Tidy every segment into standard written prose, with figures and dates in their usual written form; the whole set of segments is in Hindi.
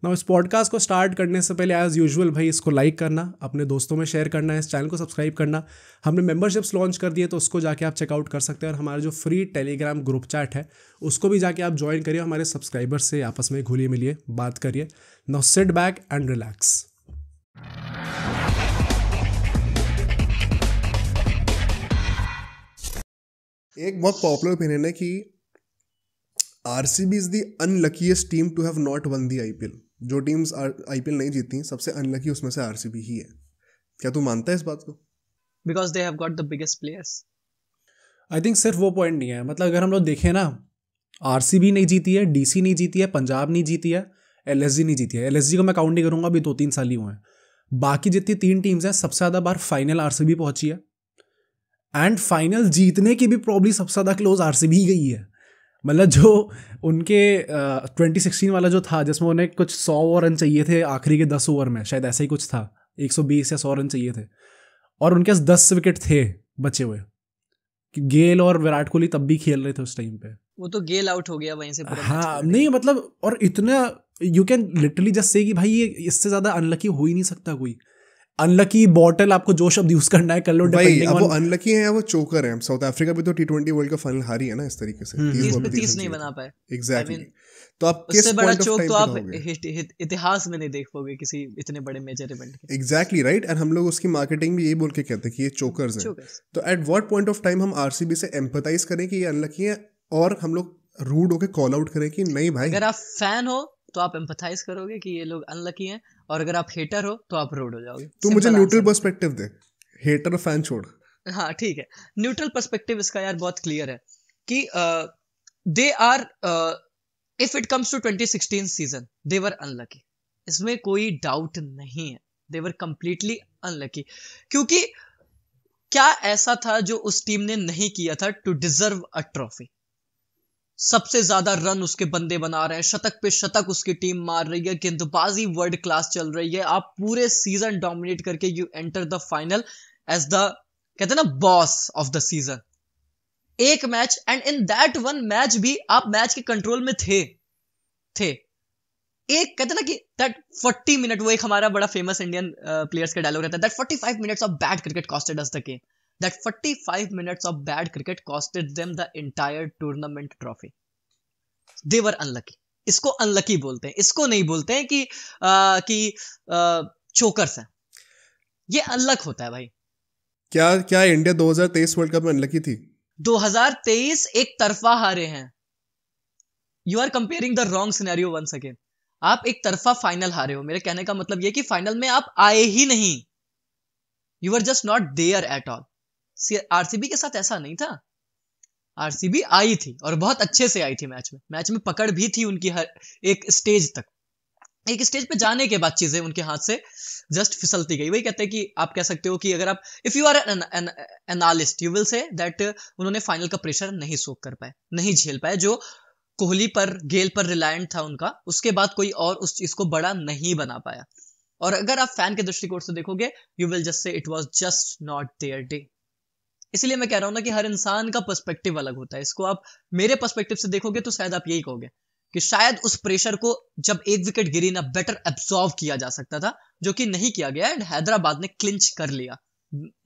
ना इस पॉडकास्ट को स्टार्ट करने से पहले एज यूजुअल भाई इसको लाइक करना, अपने दोस्तों में शेयर करना है, इस चैनल को सब्सक्राइब करना। हमने मेंबरशिप्स लॉन्च कर दिए तो उसको जाके आप चेकआउट कर सकते हैं, और हमारा जो फ्री टेलीग्राम ग्रुप चैट है उसको भी जाके आप ज्वाइन करिए, हमारे सब्सक्राइबर्स से आपस में घुलिए मिलिए, बात करिए। Now sit back and relax. एक बहुत पॉपुलर ओपिनियन है कि RCB is the unluckiest team to have not won the IPL. जो टीम्स आईपीएल नहीं जीती सबसे अनलकी उसमें से आरसीबी ही है। क्या तू मानता है इस बात को? Because they have got the biggest players. I think सिर्फ वो पॉइंट नहीं है, मतलब अगर हम लोग देखें ना, आरसीबी नहीं जीती है, डीसी नहीं जीती है, पंजाब नहीं जीती है, एलएसजी नहीं जीती है। एलएसजी को मैं काउंट नहीं करूंगा, अभी 2-3 साल ही हुए हैं। बाकी जितनी 3 टीम्स हैं सबसे ज़्यादा बार फाइनल आरसीबी पहुंची है, एंड फाइनल जीतने की भी प्रॉब्ली सबसे ज़्यादा क्लोज आरसीबी ही गई है। मतलब जो उनके 2016 वाला जो था जिसमें उन्हें कुछ 100 रन चाहिए थे आखिरी के 10 ओवर में, शायद ऐसा ही कुछ था, 120 या 100 रन चाहिए थे, और उनके पास 10 विकेट थे बचे हुए। गेल और विराट कोहली तब भी खेल रहे थे उस टाइम पे। वो तो गेल आउट हो गया वहीं से पूरा हाँ नहीं मतलब, और इतना you can literally just say कि भाई ये इससे ज्यादा अनलकी हो ही नहीं सकता कोई। अनलकी बॉटल, आपको जो शब्द यूज करना है कर लो। भाई अब वो अनलकी है या वो चोकर है। साउथ अफ्रीका भी तो T20 वर्ल्ड कप फाइनल हारी है ना इस तरीके से, 30 नहीं बना पाए। एग्जैक्टली। तो आप किस पॉइंट ऑफ टाइम तो आप इतिहास में नहीं देख पाओगे किसी इतने बड़े मेजर इवेंट के। Exactly right. एंड हम लोग उसकी मार्केटिंग भी यही बोल के कहते हैं कि ये चोकर्स हैं। तो at what point of time हम आरसीबी से एम्पैथाइज करें कि ये अनलकी है, और हम लोग रूड होके कॉल आउट करें कि नहीं भाई? अगर आप फैन हो तो आप एम्पैथाइज करोगे कि ये लोग अनलकी हैं, और अगर आप हेटर हो तो आप रूड हो जाओगे। तू मुझे न्यूट्रल पर्सपेक्टिव दे, हेटर और फैन छोड़। हाँ ठीक है, न्यूट्रल पर्सपेक्टिव इसका यार बहुत क्लियर है कि they are, if it comes to 2016 season they were unlucky. इसमें कोई डाउट नहीं है, दे वर कंप्लीटली अनलकी। क्योंकि क्या ऐसा था जो उस टीम ने नहीं किया था टू डिजर्व अ ट्रॉफी? सबसे ज्यादा रन उसके बंदे बना रहे हैं, शतक पे शतक उसकी टीम मार रही है, गेंदबाजी वर्ल्ड क्लास चल रही है, आप पूरे सीजन डोमिनेट करके you enter the final as the, कहते हैं ना, बॉस ऑफ द सीजन। एक match, and in that one match भी आप मैच के कंट्रोल में थे। एक कहते हैं ना कि दैट 40 मिनट, वो एक हमारा बड़ा फेमस इंडियन प्लेयर्स का डायलॉग रहता है, that 45 minutes of bad cricket costed us the game. That 45 minutes of bad cricket costed them the entire tournament trophy. They were unlucky. इसको unlucky बोलते हैं, इसको नहीं बोलते हैं कि चोकर्स हैं। ये अनलक होता है भाई। क्या इंडिया 2023 वर्ल्ड कप में अनलकी थी? 2023 एक तरफा हारे हैं। You are comparing the wrong scenario once again. आप एक तरफा फाइनल हारे हो। मेरे कहने का मतलब ये कि फाइनल में आप आए ही नहीं। You were just not there at all. RCB के साथ ऐसा नहीं था। आरसीबी आई थी और बहुत अच्छे से आई थी। मैच में पकड़ भी थी उनकी हर एक स्टेज तक। एक स्टेज पे जाने के बाद चीजें उनके हाथ से जस्ट फिसलती गई। वही कहते हैं कि आप कह सकते हो कि अगर आप, if you are an analyst, you will say that उन्होंने फाइनल का प्रेशर नहीं सोक कर पाए, नहीं झेल पाए। जो कोहली पर, गेल पर रिलायंट था उनका, उसके बाद कोई और उस चीज को बड़ा नहीं बना पाया। और अगर आप फैन के दृष्टिकोण से देखोगे, you will just say it was just not their day. इसलिए मैं कह रहा हूं ना कि हर इंसान का पर्सपेक्टिव अलग होता है। इसको आप मेरे पर्सपेक्टिव से देखोगे तो शायद आप यही कहोगे कि शायद उस प्रेशर को जब एक विकेट गिरी ना, बेटर एब्सॉर्व किया जा सकता था, जो कि नहीं किया गया। एंड हैदराबाद ने क्लिंच कर लिया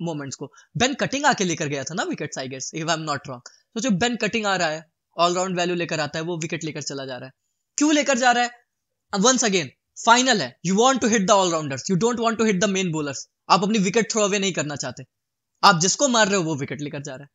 मोमेंट्स को। बेन कटिंग आके लेकर गया था ना wicket, I guess, if I am not wrong. तो जो बेन कटिंग आ रहा है, ऑलराउंड वैल्यू लेकर आता है, वो विकेट लेकर चला जा रहा है। क्यों लेकर जा रहा है? वंस अगेन फाइनल है, you want to hit the allrounders, you don't want to hit the main bowlers. आप अपनी विकेट थ्रो अवे नहीं करना चाहते, आप जिसको मार रहे हो वो विकेट लेकर जा रहा है।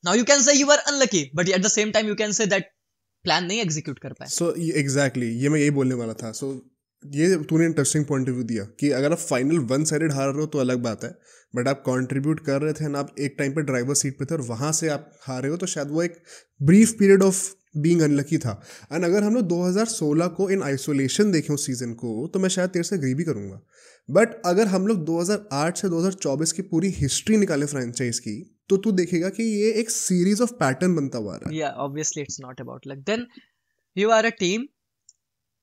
Now you can say you are unlucky, but at the same time you can say that plan नहीं एग्जीक्यूट कर पाए। सो एग्जैक्टली ये मैं यही बोलने वाला था। सो ये तूने इंटरेस्टिंग पॉइंट ऑफ व्यू दिया कि अगर आप फाइनल वन साइडेड हार रहे हो तो अलग बात है, बट आप कंट्रीब्यूट कर रहे थे ना, आप एक टाइम पे ड्राइवर सीट पे थे और वहां से आप हारे हो, तो शायद वो एक brief period of being unlucky था। एंड अगर हम लोग 2016 को इन आइसोलेशन देखें उस सीजन को, तो मैं शायद तेरे से एग्री भी करूंगा। बट अगर हम लोग 2008 से 2024 की पूरी हिस्ट्री निकाले फ्रेंचाइज की, तो तू देखेगा कि ये एक सीरीज ऑफ पैटर्न बनता हुआ रहा है। या obviously it's not about luck. Then you are a team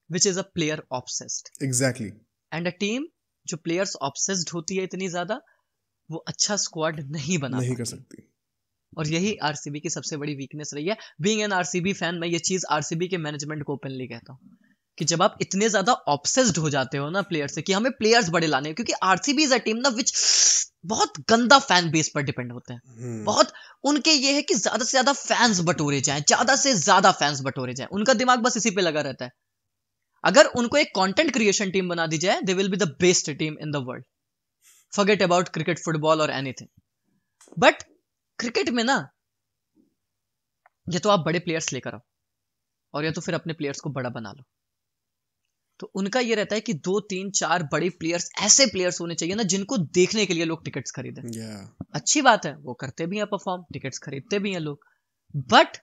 which is a player obsessed. Exactly. And a team जो प्लेयर्स ऑब्सेस्ड होती है इतनी ज्यादा, वो अच्छा स्क्वाड नहीं कर सकती। और यही आरसीबी की सबसे बड़ी वीकनेस रही है। बीइंग एन आरसीबी फैन, मैं ये चीज आरसीबी के मैनेजमेंट को ओपनली कहता हूँ कि जब आप इतने ज्यादा ऑब्सेस्ड हो जाते हो ना प्लेयर से कि हमें प्लेयर्स बड़े लाने हैं, क्योंकि आरसीबी इज अ टीम ना विच बहुत गंदा फैन बेस पर डिपेंड होते हैं। बहुत उनके ये है कि ज्यादा से ज्यादा फैंस बटोरे जाएं, ज्यादा से ज्यादा फैंस बटोरे जाएं, उनका दिमाग बस इसी पे लगा रहता है। अगर उनको एक कंटेंट क्रिएशन टीम बना दी जाए, they will be the best team in the world. Forget about cricket, football और एनीथिंग। बट क्रिकेट में ना या तो आप बड़े प्लेयर्स लेकर आओ और या तो फिर अपने प्लेयर्स को बड़ा बना लो। तो उनका ये रहता है कि 2 3 4 बड़े प्लेयर्स, ऐसे प्लेयर्स होने चाहिए ना जिनको देखने के लिए लोग टिकट्स खरीदें। अच्छी बात है, वो करते भी हैं परफॉर्म, टिकट्स खरीदते भी हैं लोग, बट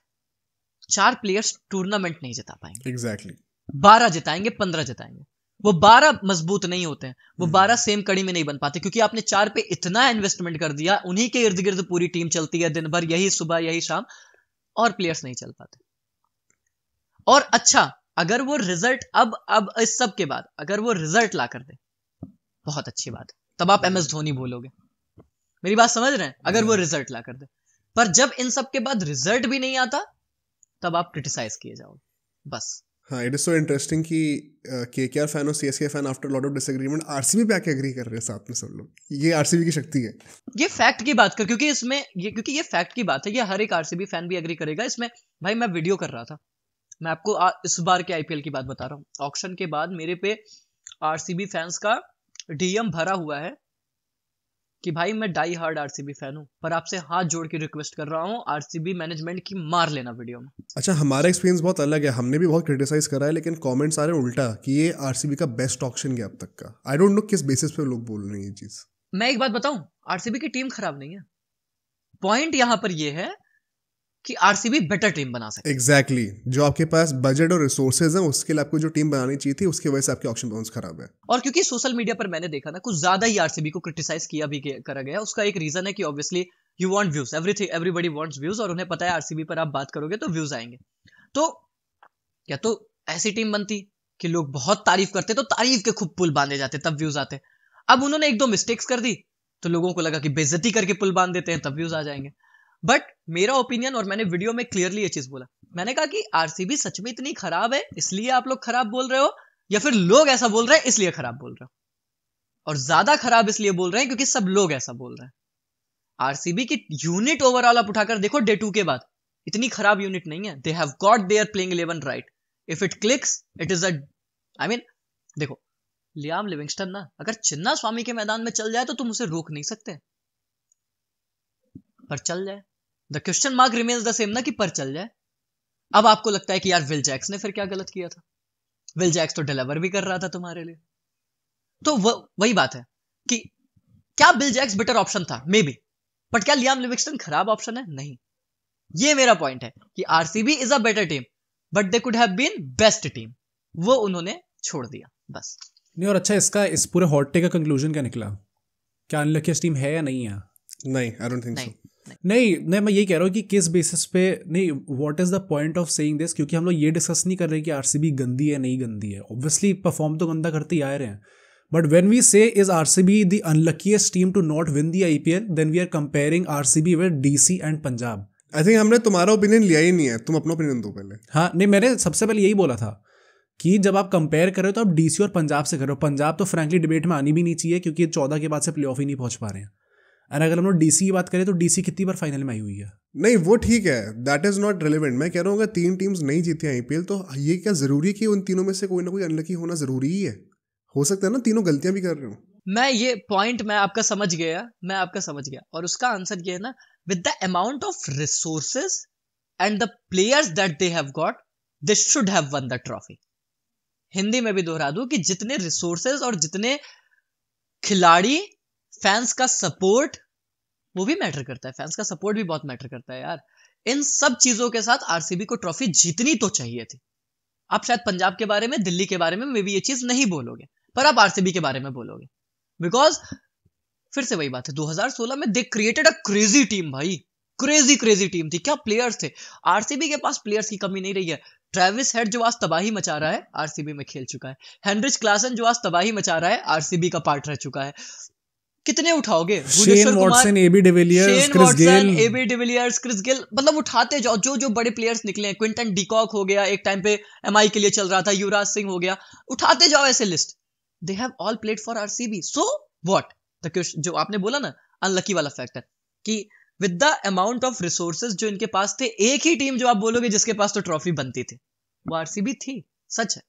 4 प्लेयर्स टूर्नामेंट नहीं जिता पाएंगे। एग्जैक्टली 12 जिताएंगे, 15 जिताएंगे, वो 12 मजबूत नहीं होते हैं, वो 12 सेम कड़ी में नहीं बन पाते, क्योंकि आपने 4 पे इतना इन्वेस्टमेंट कर दिया, उन्हीं के इर्द गिर्द पूरी टीम चलती है दिन भर, यही सुबह यही शाम, और प्लेयर्स नहीं चल पाते। और अच्छा, अगर वो रिजल्ट अब इस सब के बाद अगर वो रिजल्ट ला कर दे, बहुत अच्छी बात है, तब आप MS धोनी बोलोगे। मेरी बात समझ रहे हैं? अगर वो रिजल्ट ला कर दे, पर जब इन सब के बाद रिजल्ट भी नहीं आता, तब आप क्रिटिसाइज किए जाओगे बस। हाँ, इट इज सो इंटरेस्टिंग कि KKR फैन और CSK fan after lot of disagreement RCB पे आके एग्री कर रहे हैं साथ में सब लोग। ये आरसीबी की शक्ति है। ये फैक्ट की बात कर, क्योंकि ये फैक्ट की बात है, ये हर एक आरसीबी फैन भी एग्री करेगा इसमें। भाई मैं वीडियो कर रहा था, मैं आपको इस बार के IPL की बात बता रहा हूँ। ऑक्शन के बाद मेरे पे आरसीबी फैंस का DM भरा हुआ है कि भाई मैं डाई हार्ड आरसीबी फैन हूं, पर आपसे हाथ जोड़ के रिक्वेस्ट कर रहा हूं, आरसीबी मैनेजमेंट की मार लेना वीडियो में। अच्छा, हमारा एक्सपीरियंस बहुत अलग है, हमने भी बहुत क्रिटिसाइज करा है, लेकिन कमेंट्स आ रहे हैं उल्टा कि ये आरसीबी का बेस्ट ऑक्शन गया अब तक का। आई डोंट नो किस बेसिस पे लोग बोल रहे हैं ये चीज। मैं एक बात बताऊं, आरसीबी की टीम खराब नहीं है। पॉइंट यहां पर ये है कि आरसीबी बेटर टीम बना सके। एग्जैक्टली जो आपके पास बजट और रिसोर्सेज हैं, उसके लिए आपको जो टीम बनानी चाहिए थी, उसकी वजह से आपके ऑक्शन बाउंस खराब है। और क्योंकि सोशल मीडिया पर मैंने देखा ना, कुछ ज्यादा ही आरसीबी को क्रिटिसाइज किया भी करा गया। उसका एक रीजन है कि obviously you want views, everybody wants views, और उन्हें पता है आरसीबी पर आप बात करोगे तो व्यूज आएंगे। तो या तो ऐसी टीम बनती कि लोग बहुत तारीफ करते, तो तारीफ के खूब पुल बांधे जाते, तब व्यूज आते। अब उन्होंने 1-2 मिस्टेक्स कर दी, तो लोगों को लगा कि बेइज्जती करके पुल बांध देते हैं, तब व्यूज आ जाएंगे। बट मेरा ओपिनियन, और मैंने वीडियो में क्लियरली ये चीज बोला, मैंने कहा कि आरसीबी सच में इतनी खराब है इसलिए आप लोग खराब बोल रहे हो, या फिर लोग ऐसा बोल रहे हैं इसलिए खराब बोल रहे हो? और ज्यादा खराब इसलिए बोल रहे हैं क्योंकि सब लोग ऐसा बोल रहे हैं। आरसीबी की यूनिट ओवरऑल आप उठाकर देखो डे 2 के बाद, इतनी खराब यूनिट नहीं है। They have got their playing 11 right. If it clicks it is देखो, लियाम लिविंगस्टन ना अगर चिन्ना स्वामी के मैदान में चल जाए तो तुम उसे रोक नहीं सकते, पर चल जाए। The question mark remains the same ना, कि पर चल जाए। अब आपको लगता है कि यार विल जैक्स ने फिर क्या गलत किया था? विल जैक्स तो डिलीवर भी कर रहा था तुम्हारे लिए। तो वही बात है कि क्या बिल जैक्स बेटर ऑप्शन था? मे बी, बट क्या लियाम लिविंगस्टन खराब ऑप्शन है? नहीं। ये मेरा पॉइंट है कि RCB is a better team, but they could have been best team, वो उन्होंने छोड़ दिया बस। नहीं, और अच्छा, इसका इस पूरे हॉट टेक का कंक्लूजन क्या निकला? क्या अनलकीस्ट टीम है या नहीं है? नहीं, आई डोंट थिंक सो। नहीं, मैं ये कह रहा हूँ कि किस बेसिस पे नहीं, what is the point of saying this? क्योंकि हम लोग ये डिस्कस नहीं कर रहे कि आरसीबी गंदी है नहीं गंदी है। ऑब्वियसली परफॉर्म तो गंदा करते ही आ रहे हैं, but when we say is RCB the unluckiest team to not win the IPL, then we are comparing RCB with DC and Punjab. I think हमने तुम्हारा ओपिनियन लिया ही नहीं है, तुम अपना ओपिनियन दो पहले। हाँ, नहीं, मैंने सबसे पहले यही बोला था कि जब आप कंपेयर कर रहे हो तो आप DC और पंजाब से कर रहे हो। पंजाब तो फ्रैंकली डिबेट में आनी भी नहीं चाहिए, क्योंकि 14 के बाद से प्लेऑफ ही नहीं पहुंच पा रहे हैं। और अगर हम लोग DC की बात करें तो DC कितनी बार फाइनल में आई हुई है? नहीं, वो ठीक है, दैट इज नॉट रिलेवेंट। मैं कह रहा हूँ अगर 3 टीम्स नहीं जीती IPL, तो ये क्या जरूरी है कि उन तीनों में से कोई ना कोई अनलकी होना जरूरी ही है? हो सकता है ना तीनों गलतियां भी कर रहे हो। मैं ये पॉइंट मैं आपका समझ गया, और उसका आंसर ये है ना, with the amount of resources and the players that they have got, they should have one the trophy. Hindi में भी दोहरा दूं कि जितने रिसोर्सेज और जितने खिलाड़ी, फैंस का सपोर्ट, वो भी मैटर करता है। फैंस का सपोर्ट भी बहुत मैटर करता है यार। इन सब चीजों के साथ आरसीबी को ट्रॉफी जीतनी तो चाहिए थी। आप शायद पंजाब के बारे में, दिल्ली के बारे में मे बी ये चीज नहीं बोलोगे, पर आप आरसीबी के बारे में बोलोगे, बिकॉज फिर से वही बात है, 2016 में they created a crazy team भाई, क्रेजी टीम थी। क्या प्लेयर्स थे? आरसीबी के पास प्लेयर्स की कमी नहीं रही है। ट्रेविस हेड जो आज तबाही मचा रहा है, आरसीबी में खेल चुका है। हेनरिच क्लासन जो आज तबाही मचा रहा है, आरसीबी का पार्ट रह चुका है। कितने उठाओगे? Shane Watson, AB de Villiers, Chris Gayle, AB de Villiers, Chris Gayle, मतलब उठाते जाओ जो बड़े प्लेयर्स निकले हैं। क्विंटन डिकॉक हो गया, एक टाइम पे एमआई के लिए चल रहा था, युवराज सिंह हो गया, उठाते जाओ ऐसे list. They have all played for RCB, so what? The question जो आपने बोला ना, अनलकी वाला फैक्टर, कि with the amount of resources जो इनके पास थे, एक ही टीम जो आप बोलोगे जिसके पास तो ट्रॉफी बनती थी, वो आरसीबी थी, सच है।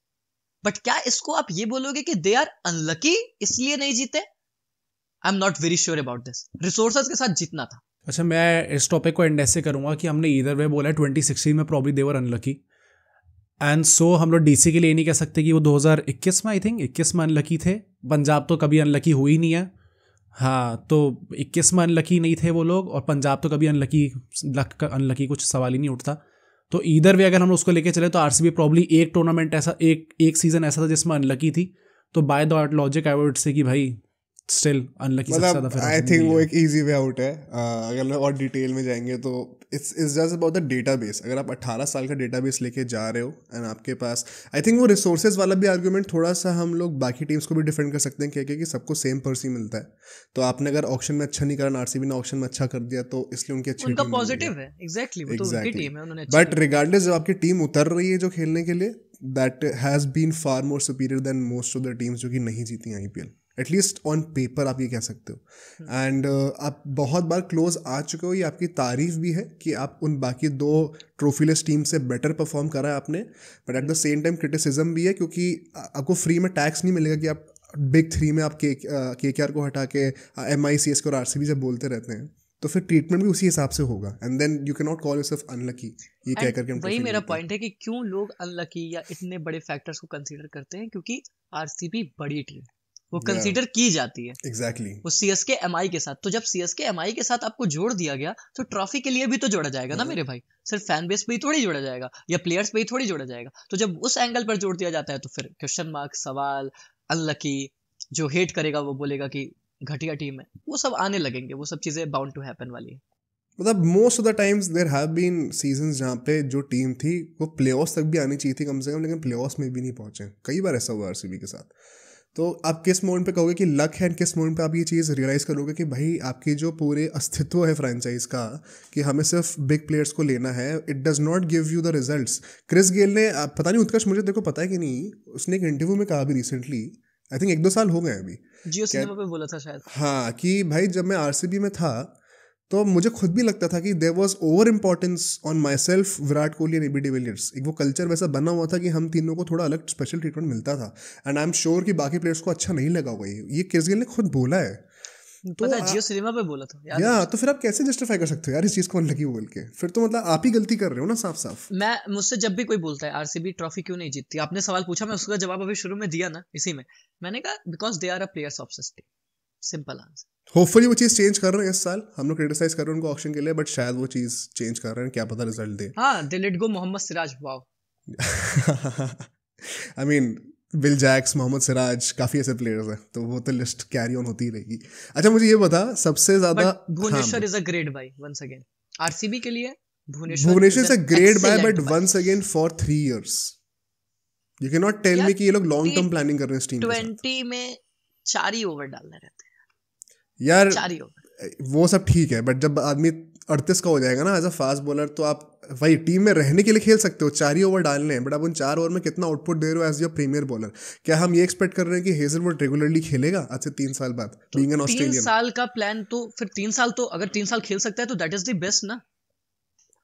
बट क्या इसको आप ये बोलोगे कि दे आर अनलकी इसलिए नहीं जीते? आई am not very sure about this. Resources के साथ जीतना था। अच्छा, मैं इस टॉपिक को एंड ऐसे करूंगा कि हमने ईदर वे बोला है 2016 में probably they were unlucky, and so हम लोग डीसी के लिए नहीं कह सकते कि वो 2021 में, आई थिंक 21 में अनलकी थे। पंजाब तो कभी अनलकी हुई नहीं है। हाँ, तो 21 में अनलकी नहीं थे वो लोग, और पंजाब तो कभी अनलकी कुछ सवाल ही नहीं उठता। तो ईदर वे अगर हम उसको लेके चले तो आरसीबी प्रॉब्ली एक टूर्नामेंट ऐसा, एक सीजन ऐसा था जिसमें अनलकी थी। तो by that logic I would say कि भाई स्टिल अनलकी सबसे ज्यादा। फिर आई थिंक वो एक इजी वे आउट है। अगर और डिटेल में जाएंगे तो it's just about the database. अगर आप 18 साल का डेटाबेस लेके जा रहे हो एंड आपके पास, आई थिंक वो रिसोर्सेज वाला भी आर्ग्यूमेंट थोड़ा सा हम लोग बाकी टीम्स को भी डिफेंड कर सकते हैं कि सबको सेम पर्सी मिलता है। तो आपने अगर ऑक्शन में अच्छा नहीं करा, आरसीबी ने ऑक्शन में अच्छा कर दिया, तो इसलिए उनकी अच्छी उनका पॉजिटिव है। एग्जैक्टली, वो तो उनकी टीम है, उन्होंने। बट रिगार्डलेस जब आपकी टीम उतर रही है जो खेलने के लिए, that has been far more superior than most of the teams जो कि नहीं जीती आईपीएल, एटलीस्ट ऑन पेपर आप ये कह सकते हो। एंड आप बहुत बार क्लोज आ चुके हो, ये आपकी तारीफ भी है कि आप उन बाकी 2 ट्रॉफीलेस टीम से बेटर परफॉर्म करा है आपने। But at the same time criticism भी है, क्योंकि आपको फ्री में टैक्स नहीं मिलेगा कि आप बिग 3 में आप केकेआर को हटा के एमआई, सीएसके और आरसीबी जब बोलते रहते हैं, तो फिर ट्रीटमेंट भी उसी हिसाब से होगा। And then you can not call yourself unlucky, ये कह करके हम। वही मेरा पॉइंट है कि क्यों लोग अनलकी या इतने बड़े फैक्टर्स को कंसीडर करते हैं, क्योंकि आरसीबी बड़ी टीम, वो कंसीडर की जाती है। एग्जैक्टली। वो सीएसके एमआई के साथ, तो जब सीएसके एमआई के साथ आपको जोड़ दिया गया, तो ट्रॉफी के लिए भी तो जोड़ा जाएगा ना मेरे भाई। सिर्फ फैन बेस पे ही थोड़ी जोड़ा जाएगा या प्लेयर्स पे ही थोड़ी जोड़ा जाएगा। तो जब उस एंगल पर जोड़ दिया जाता है, तो फिर क्वेश्चन मार्क, सवाल, अनलकी, जो हेट करेगा वो बोलेगा कि घटिया टीम है, वो सब आने लगेंगे। वो सब चीजें बाउंड टू हैपन वाली है। मतलब most of the times there have been seasons जहाँ पे जो टीम थी वो प्लेऑफ्स तक भी आनी चाहिए थी कम से कम, लेकिन प्लेऑफ्स में भी नहीं पहुंचे। कई बार ऐसा हुआ आरसीबी के साथ। तो आप किस मोमेंट पे कहोगे कि लक है, किस मोमेंट पे आप ये चीज़ रियलाइज़ करोगे कि भाई आपकी जो पूरे अस्तित्व है फ्रेंचाइज का, कि हमें सिर्फ बिग प्लेयर्स को लेना है, it does not give you the results. Chris Gayle ने, पता नहीं उत्कर्ष, मुझे देखो पता है कि नहीं, उसने एक इंटरव्यू में कहा अभी रिसेंटली, आई थिंक 1-2 साल हो गए अभी, जियो सिनेमा पे बोला था शायद, हाँ, कि भाई जब मैं आरसीबी में था तो मुझे खुद भी लगता था कि there was over importance on myself, Virat Kohli and AB de Villiers. एक वो कल्चर वैसा बना हुआ था कि हम तीनों को थोड़ा अलग स्पेशल ट्रीटमेंट मिलता था। एंड आई एम श्योर कि बाकी प्लेयर्स को अच्छा नहीं लगा होगा ये क्रिस गेल ने खुद बोला है। पता है, जियो सिनेमा पे बोला था यार। या तो फिर आप कैसे जस्टिफाई कर सकते हो यार इस चीज़ को अनलकी बोल के? फिर तो मतलब आप ही गलती कर रहे हो ना, साफ साफ। मुझसे जब भी कोई बोलता है आरसीबी ट्रॉफी क्यों नहीं जीतती, आपने सवाल पूछा, मैं उसका जवाब अभी शुरू में दिया ना, इसी में मैंने कहा because they are a players obsessed team, simple answer. Hopefully वो चीज़ चेंज कर रहे हैं इस साल। हम लोग क्रिटिसाइज कर रहे हैं उनको ऑक्शन के लिए, बट शायद वो चीज़ चेंज कर रहे हैं, क्या पता रिजल्ट दे। हाँ, they let go Mohammed Siraj, wow. I mean Will Jacks, Mohammed Siraj, काफ़ी ऐसे प्लेयर्स हैं, तो वो तो लिस्ट कैरी ऑन होती ही रहेगी। अच्छा, मुझे ये बता, सबसे ज़्यादा Bhuvneshwar is a great buy once again RCB के लिए। Bhuvneshwar is a great buy, but once again for 3 years you can not tell me कि ये लोग लॉन्ग टर्म प्लानिंग कर रहे हैं इस टीम के साथ। 20 में 4 ही ओवर डालने रहते हैं यार, 4 ही ओवर, वो सब ठीक है, बट जब आदमी 38 का हो जाएगा ना एज अ फास्ट बॉलर, तो आप भाई टीम में रहने के लिए खेल सकते हो, 4 ही ओवर डालने हैं, बट आप उन 4 ओवर में कितना आउटपुट दे रहे हो एज योर प्रीमियर बॉलर? क्या हम ये एक्सपेक्ट कर रहे हैं कि हेजलवुड रेगुलरली खेलेगा आज से 3 साल बाद, बीइंग एन ऑस्ट्रेलियन? 3 साल का प्लान, तो फिर 3 साल, तो अगर 3 साल खेल सकता है तो दैट इज द बेस्ट ना।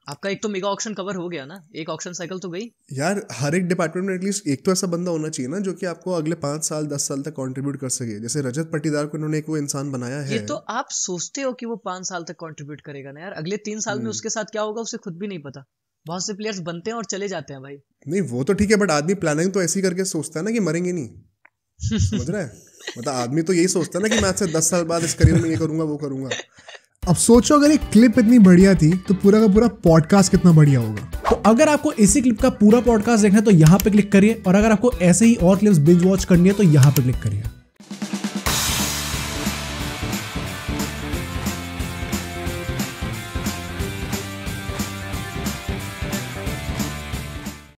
आपका एक तो मेगा ऑक्शन कवर हो गया ना, एक ऑक्शन साइकिल तो गई। यार, हर एक डिपार्टमेंट में एटलीस्ट एक तो ऐसा बंदा होना चाहिए ना जो कि आपको अगले 5 साल 10 साल तक कंट्रीब्यूट कर सके। जैसे रजत पाटीदार को इन्होंने एक वो इंसान बनाया है। ये तो आप सोचते हो कि वो 5 साल तक कंट्रीब्यूट करेगा ना यार, अगले 3 साल में उसके साथ क्या होगा उसे खुद भी नहीं पता। बहुत से प्लेयर्स बनते हैं और चले जाते हैं भाई। नहीं, वो तो ठीक है, बट आदमी प्लानिंग तो ऐसी करके सोचता है ना कि मरेंगे नहीं। समझ रहा है? मतलब आदमी तो यही सोचता है ना कि मैं आज से 10 साल बाद इस करियर में ये करूंगा, वो करूंगा। अब सोचो अगर एक क्लिप इतनी बढ़िया थी तो पूरा का पूरा पॉडकास्ट कितना बढ़िया होगा। तो अगर आपको इसी क्लिप का पूरा पॉडकास्ट देखना है तो यहाँ पे क्लिक करिए, और अगर आपको ऐसे ही और क्लिप्स बिंज वॉच करनी है तो यहाँ पे क्लिक करिए।